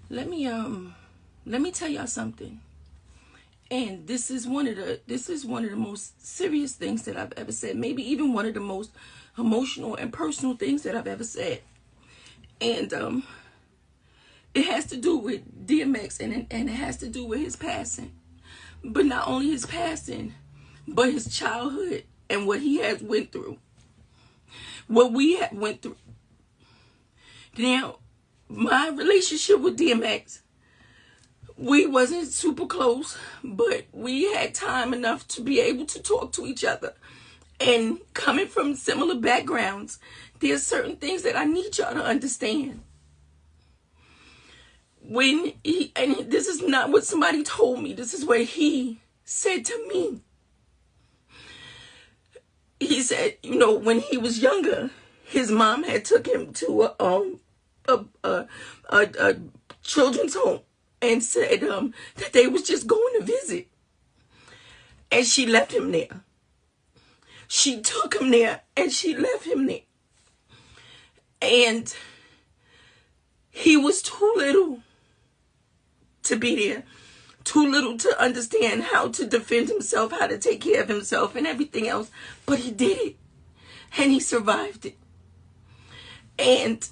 let me tell y'all something. And this is one of the most serious things that I've ever said. Maybe even one of the most emotional and personal things that I've ever said. And it has to do with DMX, and it has to do with his passing. But not only his passing, but his childhood and what he has went through. What we have went through. Now, my relationship with DMX, we wasn't super close, but we had time enough to be able to talk to each other. And coming from similar backgrounds, there's certain things that I need y'all to understand. And this is not what somebody told me. This is what he said to me. He said, you know, when he was younger, his mom had took him to a children's home and said that they was just going to visit. And she left him there. She took him there and she left him there. And he was too little to be there. Too little to understand how to defend himself, how to take care of himself and everything else. But he did it. And he survived it. And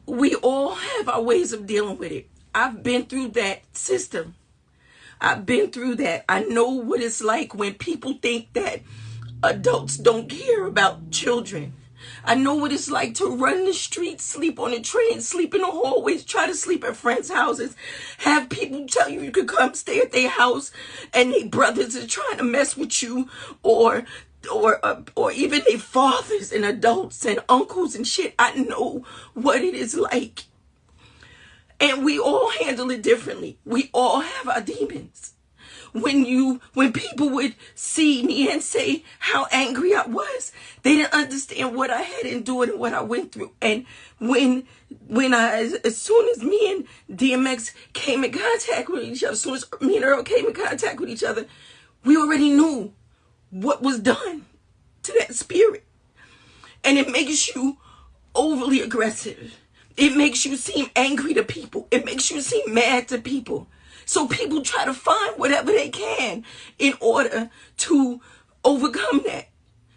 we all have our ways of dealing with it. I've been through that system. I've been through that. I know what it's like when people think that adults don't care about children. I know what it's like to run the streets, sleep on the train, sleep in the hallways, try to sleep at friends' houses, have people tell you could come stay at their house, and their brothers are trying to mess with you, or even their fathers and adults and uncles and shit. I know what it is like. And we all handle it differently. We all have our demons. When people would see me and say how angry I was, they didn't understand what I had endured and what I went through. And as soon as me and DMX came in contact with each other, as soon as me and Earl came in contact with each other, we already knew what was done to that spirit. And it makes you overly aggressive. It makes you seem angry to people. It makes you seem mad to people. So people try to find whatever they can in order to overcome that.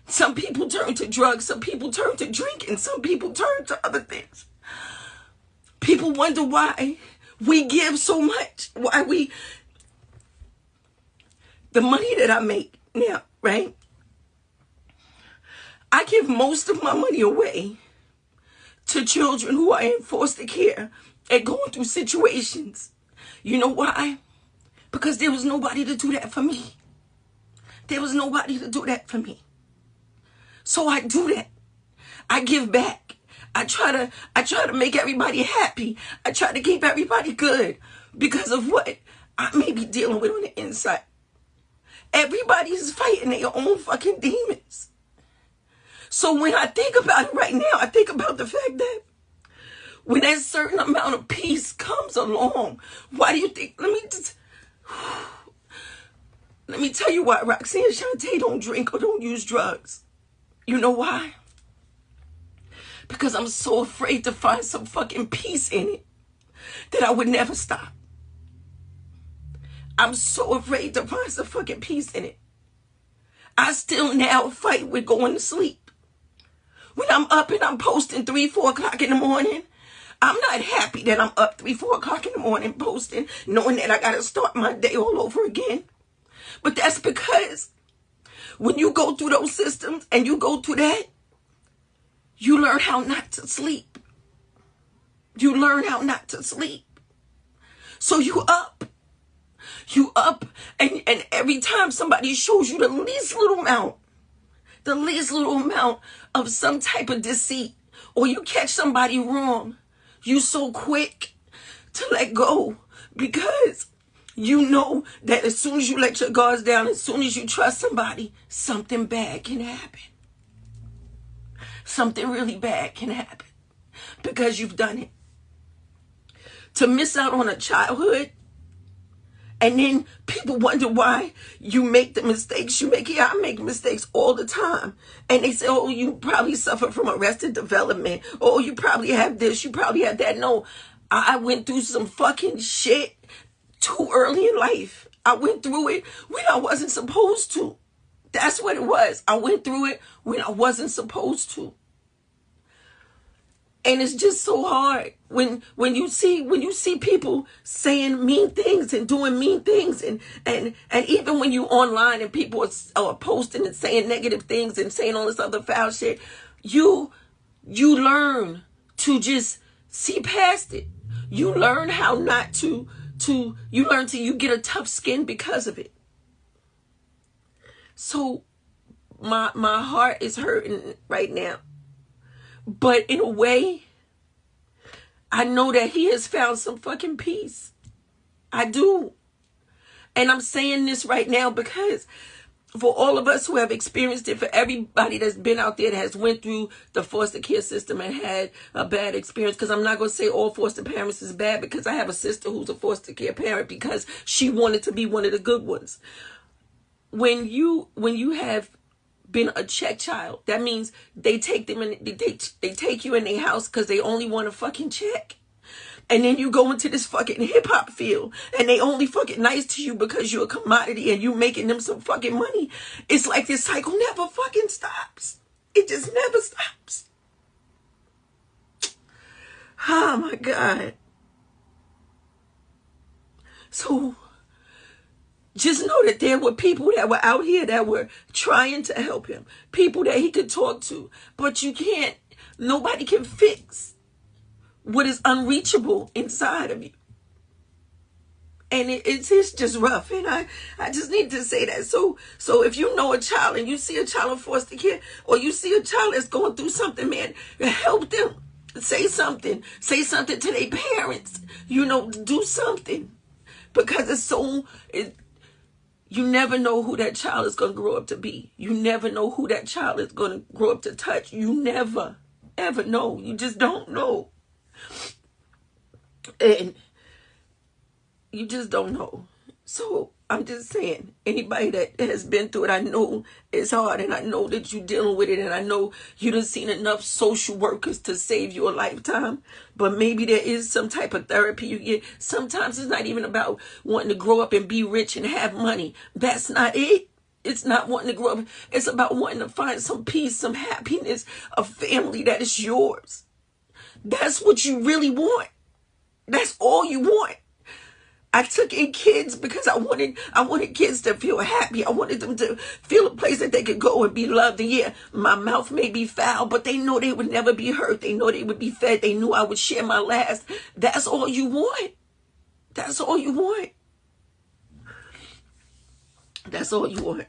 Some people turn to drugs. Some people turn to drinking. Some people turn to other things. People wonder why we give so much. The money that I make now, right? I give most of my money away to children who are in foster care and going through situations. You know why? Because there was nobody to do that for me. There was nobody to do that for me. So I do that. I give back. I try to make everybody happy. I try to keep everybody good because of what I may be dealing with on the inside. Everybody's fighting their own fucking demons. So when I think about it right now, I think about the fact that when that certain amount of peace comes along, why do you think, let me tell you why Roxanne and Shante don't drink or don't use drugs. You know why? Because I'm so afraid to find some fucking peace in it that I would never stop. I'm so afraid to find some fucking peace in it. I still now fight with going to sleep. When I'm up and I'm posting 3, 4 o'clock in the morning, I'm not happy that I'm up 3, 4 o'clock in the morning posting, knowing that I got to start my day all over again. But that's because when you go through those systems and you go through that, you learn how not to sleep. You learn how not to sleep. So you up. And every time somebody shows you the least little amount of some type of deceit, or you catch somebody wrong, you so quick to let go because you know that as soon as you let your guards down, as soon as you trust somebody, something bad can happen. Something really bad can happen because you've done it. To miss out on a childhood And then people wonder why you make the mistakes you make. Yeah, I make mistakes all the time. And they say, oh, you probably suffer from arrested development. Oh, you probably have this. You probably have that. No, I went through some fucking shit too early in life. I went through it when I wasn't supposed to. That's what it was. I went through it when I wasn't supposed to. And it's just so hard when you see people saying mean things and doing mean things, and even when you online and people are posting and saying negative things and saying all this other foul shit, you learn to just see past it. You learn how not to you get a tough skin because of it. So my heart is hurting right now. But in a way, I know that he has found some fucking peace. I do. And I'm saying this right now because for all of us who have experienced it, for everybody that's been out there that has went through the foster care system and had a bad experience, because I'm not going to say all foster parents is bad, because I have a sister who's a foster care parent because she wanted to be one of the good ones. When you have been a check child, that means they take them and they take you in their house because they only want a fucking check. And then you go into this fucking hip-hop field and they only fucking nice to you because you're a commodity and you making them some fucking money. It's like this cycle never fucking stops. It just never stops. Oh my God. So just know that there were people that were out here that were trying to help him. People that he could talk to. But you can't, nobody can fix what is unreachable inside of you. And it's just rough. And I just need to say that. So if you know a child and you see a child in foster care, or you see a child that's going through something, man, help them. Say something. Say something to their parents. Do something. Because you never know who that child is going to grow up to be. You never know who that child is going to grow up to touch. You never, ever know. You just don't know. And you just don't know. So I'm just saying, anybody that has been through it, I know it's hard, and I know that you're dealing with it, and I know you done seen enough social workers to save you a lifetime, but maybe there is some type of therapy you get. Sometimes it's not even about wanting to grow up and be rich and have money. That's not it. It's not wanting to grow up. It's about wanting to find some peace, some happiness, a family that is yours. That's what you really want. That's all you want. I took in kids because I wanted kids to feel happy. I wanted them to feel a place that they could go and be loved. And yeah, my mouth may be foul, but they know they would never be hurt. They know they would be fed. They knew I would share my last. That's all you want. That's all you want. That's all you want.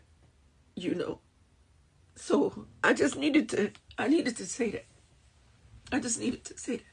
So I needed to say that. I just needed to say that.